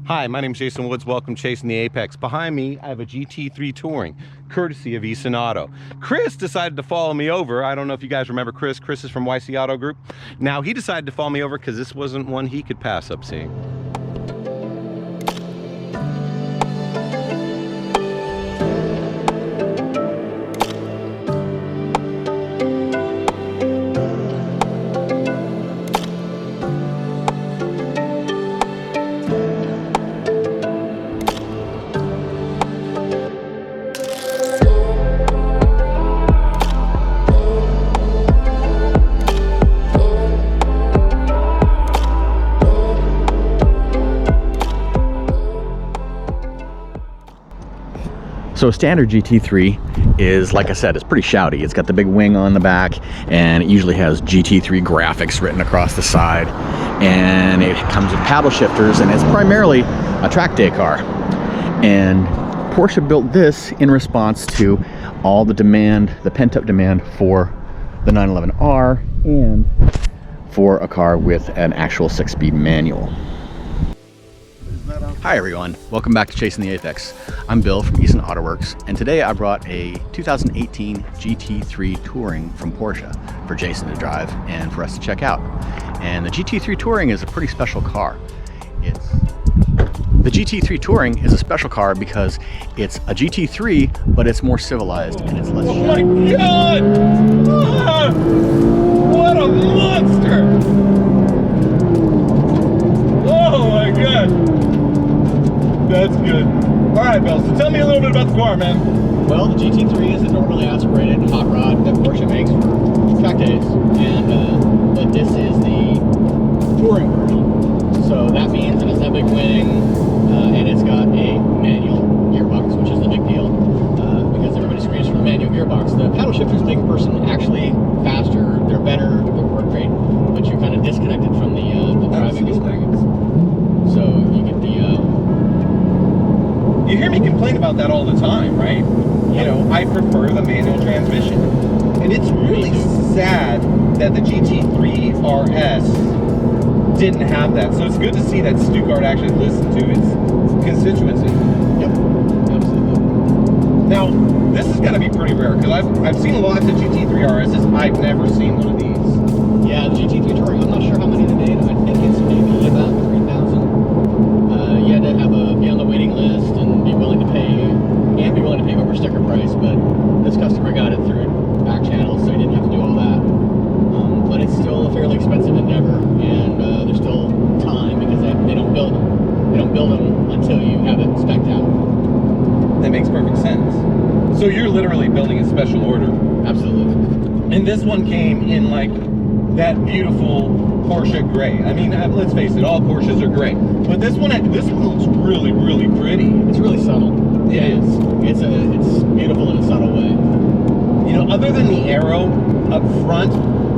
Hi, my name is Jason Woods. Welcome Chasing the Apex. Behind me, I have a GT3 Touring, courtesy of Easton Auto. Chris decided to follow me over. I don't know if you guys remember Chris. Chris is from YC Auto Group. Now, he decided to follow me over because this wasn't one he could pass up seeing. So a standard GT3 is, like I said, it's pretty shouty. It's got the big wing on the back, and it usually has GT3 graphics written across the side. And it comes with paddle shifters, and it's primarily a track day car. And Porsche built this in response to all the demand, the pent-up demand for the 911R and for a car with an actual 6-speed manual. Hi everyone, welcome back to Chasing the Apex. I'm Bill from Easton Auto Works, and today I brought a 2018 GT3 Touring from Porsche for Jason to drive and for us to check out. And the GT3 Touring is a pretty special car. The GT3 Touring is a special car because it's a GT3, but it's more civilized and it's less shiny. Oh my God! Ah, what a monster! Oh my God! That's good. All right, Bill, so tell me a little bit about the car, man. Well, the GT3 is a normally aspirated hot rod that Porsche makes for track days, and but this is the touring version. So that means it has that big wing, and it's got a manual gearbox, which is the big deal, because everybody screams for the manual gearbox. The paddle shifters make a person actually faster, they're better, they work great, but you're kind of disconnected from the driving experience. So you get the... You hear me complain about that all the time, right? You know, I prefer the manual transmission. And it's really sad that the GT3 RS didn't have that. So it's good to see that Stuttgart actually listened to its constituency. Yep, absolutely. Now, this is going to be pretty rare, because I've seen lots of GT3 RSs. I've never seen one of these. Yeah, the GT3 Touring, I'm not sure how many to date. I think it's maybe about 3,000. You had to be on the waiting list and be willing to pay over sticker price, but this customer got it through back channels, so he didn't have to do all that. But it's still a fairly expensive endeavor, and there's still time because they don't build them. They don't build them until you have it spec'd out. That makes perfect sense. So you're literally building a special order. Absolutely. And this one came in like that beautiful Porsche gray. I mean, let's face it, all Porsches are gray. But this one looks really, really pretty. It's really subtle. It is. It's beautiful in a subtle way. You know, other than the aero up front,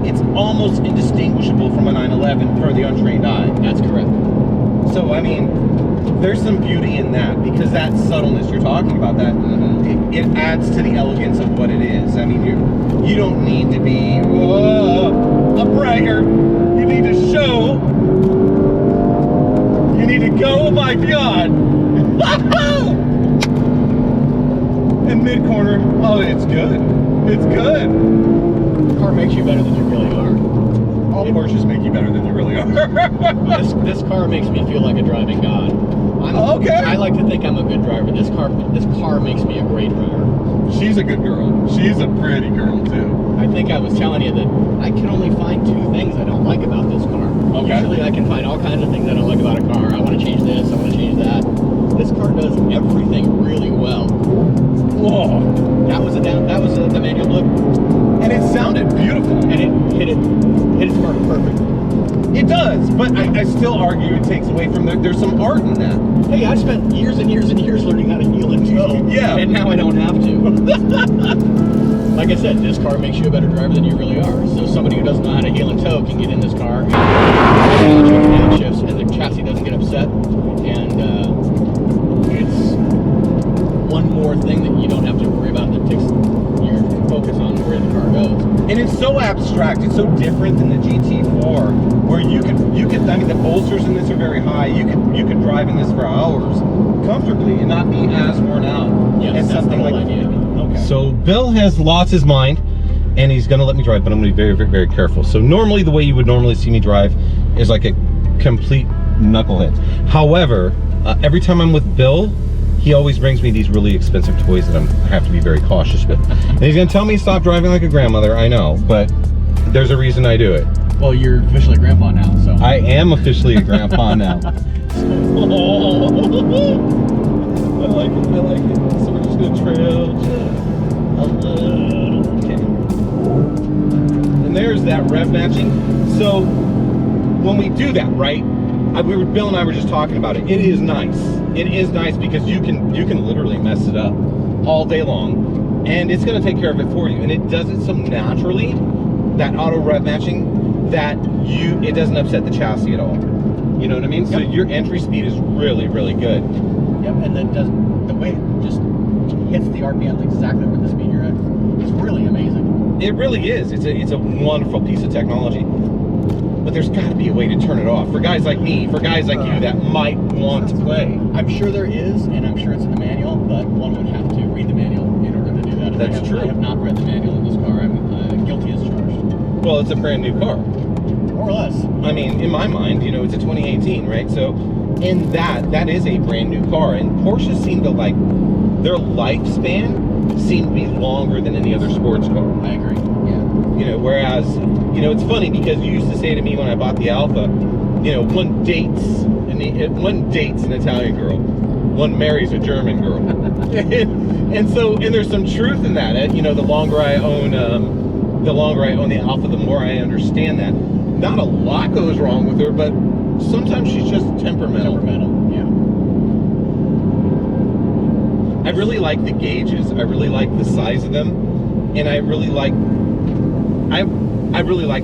it's almost indistinguishable from a 911 for the untrained eye. That's correct. So, I mean, there's some beauty in that, because that subtleness you're talking about, that it adds to the elegance of what it is. I mean, you don't need to be a bragger. You need to show. You need to go, oh my God. In mid-corner, oh, it's good. It's good. The car makes you better than you really are. All Porsches make you better than you really are. This car makes me feel like a driving god. Okay. I like to think I'm a good driver. This car makes me a great driver. She's a good girl. She's a pretty girl too. I think I was telling you that I can only find 2 things I don't like about this car. Okay. Usually I can find all kinds of things I don't like about a car. I want to change this, I want to change that. This car does everything really well. Whoa. That was the manual blip. And it sounded beautiful. And it hit its mark perfect. It does, but I still argue it takes away from there's some art in that. Hey, I spent years and years and years learning how to heel and toe. Yeah. And now I don't have to. Like I said, this car makes you a better driver than you really are. So somebody who doesn't know how to heel and toe can get in this car and shifts, and the chassis doesn't get upset. And it's one more thing that you don't have to worry about that takes your focus on where the car goes. And it's so abstract, it's so different than the GT4, where you could, I mean, the bolsters in this are very high. You could drive in this for hours comfortably and not be as worn out. Yes, as that's something the whole like idea. Okay. So Bill has lost his mind, and he's gonna let me drive, but I'm gonna be very, very, very careful. So normally the way you would normally see me drive is like a complete knucklehead. However, every time I'm with Bill, he always brings me these really expensive toys that I have to be very cautious with. And he's gonna tell me stop driving like a grandmother, I know, but there's a reason I do it. Well, you're officially a grandpa now, so. I am officially a grandpa now. Oh. I like it, I like it. So we're just gonna trail just a little. Okay. And there's that rev matching. So when we do that, right? Bill and I were just talking about it. It is nice. It is nice because you can literally mess it up all day long, and it's going to take care of it for you. And it does it so naturally, that auto rev matching, that it doesn't upset the chassis at all. You know what I mean? So your entry speed is really, really good. Yep, and then the way it just hits the RPM exactly with the speed you're at. It's really amazing. It really is. It's a wonderful piece of technology. But there's got to be a way to turn it off for guys like me, for guys like you that might want to play. I'm sure there is, and I'm sure it's in the manual, but one would have to read the manual in order to do that. That's true. I have not read the manual in this car. I'm guilty as charged. Well, it's a brand new car. More or less. I mean, in my mind, you know, it's a 2018, right? So in that is a brand new car. And Porsche seem to like, their lifespan seemed to be longer than any other sports car. I agree, yeah. You know, whereas, you know, it's funny because you used to say to me when I bought the Alpha, you know, one dates an Italian girl, one marries a German girl. and there's some truth in that. You know, the longer I own the Alpha, the more I understand that. Not a lot goes wrong with her, but sometimes she's just temperamental. Yeah. I really like the gauges. I really like the size of them, and I really like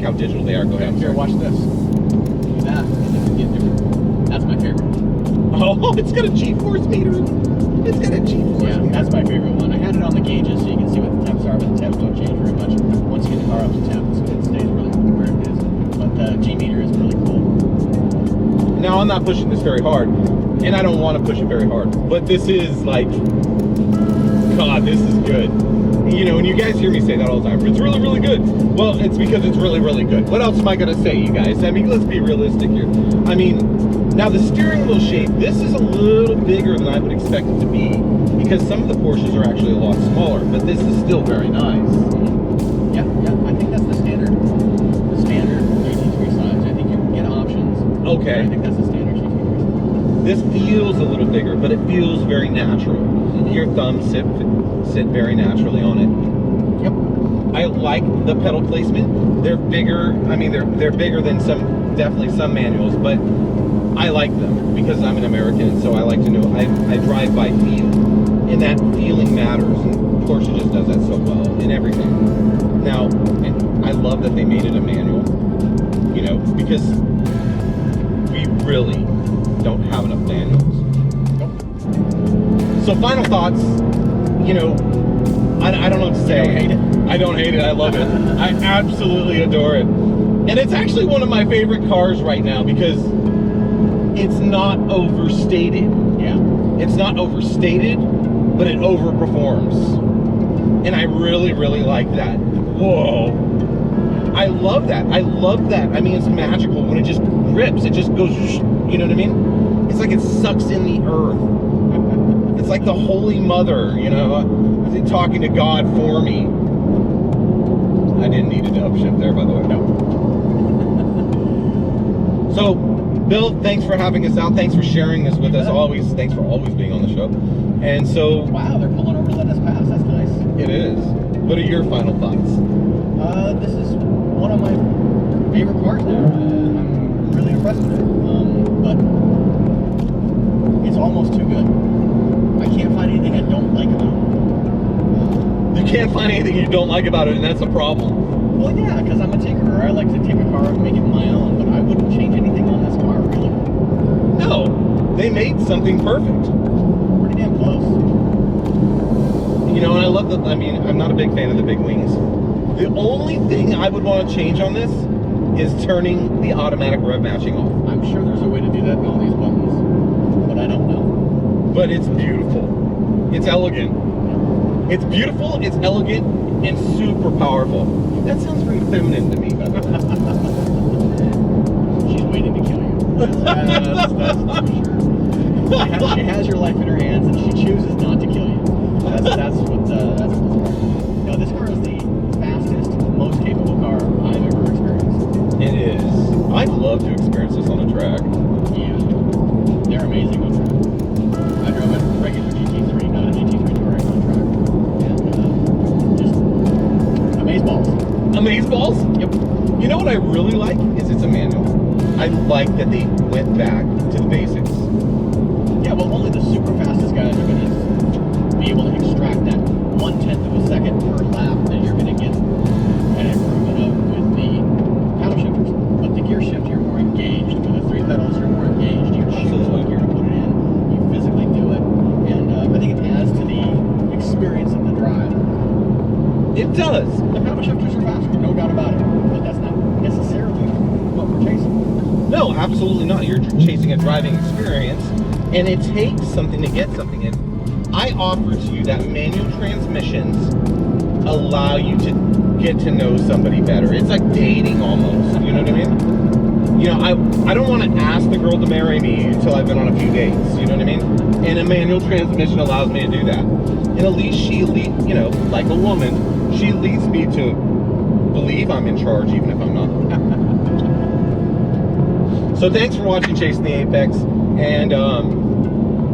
how digital they are. Go ahead. Here, watch this. Do that, and then get different. That's my favorite one. Oh, it's got a G-force meter. It's got a G-force meter. Yeah, that's my favorite one. I had it on the gauges so you can see what the temps are, but the temps don't change very much. Once you get the car up to temp, it stays really where it is. But the G-meter is really cool. Now, I'm not pushing this very hard, and I don't want to push it very hard, but this is like, God, this is good. You know, and you guys hear me say that all the time. It's really, really good. Well, it's because it's really, really good. What else am I going to say, you guys? I mean, let's be realistic here. I mean, now the steering wheel shape, this is a little bigger than I would expect it to be, because some of the Porsches are actually a lot smaller, but this is still very nice. Yeah, I think that's the standard GT3 size. I think you can get options. Okay. I think that's the standard GT3 size. This feels a little bigger, but it feels very natural. Your thumbs sit very naturally on it. Yep. I like the pedal placement. They're bigger. I mean, they're bigger than definitely some manuals, but I like them because I'm an American, so I like to know. I drive by feel, and that feeling matters. And Porsche just does that so well in everything. Now, and I love that they made it a manual. You know, because we really don't have enough manuals. So final thoughts, you know, I don't know what to say. I don't hate it. I don't hate it, I love it. I absolutely adore it. And it's actually one of my favorite cars right now because it's not overstated. Yeah. It's not overstated, but it overperforms. And I really, really like that. Whoa. I love that. I love that. I mean, it's magical when it just grips. It just goes, you know what I mean? It's like it sucks in the earth. It's like the Holy Mother, you know, talking to God for me. I didn't need an upshift there, by the way. No. So, Bill, thanks for having us out. Thanks for sharing this with us. Always, thanks for always being on the show. And so, wow, they're pulling over to let us pass. That's nice. It is. What are your final thoughts? This is one of my favorite cars now. I'm really impressed with it. But it's almost too good. I can't find anything I don't like about it. You can't find anything you don't like about it, and that's a problem. Well, yeah, because I'm a tinkerer. I like to take a car and make it my own, but I wouldn't change anything on this car, really. No, they made something perfect. Pretty damn close. You know, and I love I mean, I'm not a big fan of the big wings. The only thing I would want to change on this is turning the automatic rev matching off. I'm sure there's a way to do that in all these buttons, but I don't know. But it's beautiful. It's elegant. It's beautiful, it's elegant, and super powerful. That sounds very feminine to me, by the way. She's waiting to kill you. That's for sure. She has your life in her hands, and she chooses not to kill you. That's what this car is. No, this car is the fastest, most capable car I've ever experienced. It is. I'd love to experience this on a track. Yeah, they're amazing on track. I drove a regular GT3, not a GT3 Touring on track, and just amazeballs. Amazeballs? Yep. You know what I really like is it's a manual. I like that they went back to the basics. Yeah, well, only the super fastest guys are going to be able to extract that 1/10 of a second per lap that you're going to get an improvement of with the paddle shifters. But the gear shift, you're more engaged. With the 3 pedals, you're more engaged. You choose what gear to put it in. You physically do it. And I think it adds to the experience of the drive. It does. The paddle shifters are faster, no doubt about it. But that's not necessarily what we're chasing. No, absolutely not. You're chasing a driving experience, and it takes something to get something. And I offer to you that manual transmissions allow you to get to know somebody better. It's like dating almost, you know what I mean? You know, I don't want to ask the girl to marry me until I've been on a few dates, you know what I mean? And a manual transmission allows me to do that. And at least she leads, you know, like a woman, she leads me to believe I'm in charge even if I'm not. So thanks for watching Chasing the Apex, and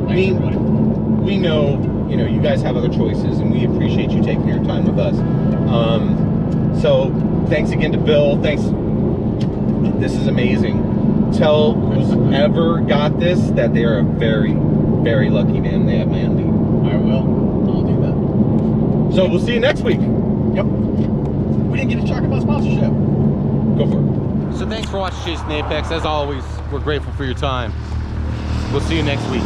we know, you know, you guys have other choices, and we appreciate you taking your time with us. So thanks again to Bill. Thanks. This is amazing. Tell who's ever got this that they are a very, very lucky man. They have Mandy. I will. I'll do that. So we'll see you next week. Yep. We didn't get to talk about sponsorship. Go for it. So thanks for watching Chasing the Apex. As always, we're grateful for your time. We'll see you next week.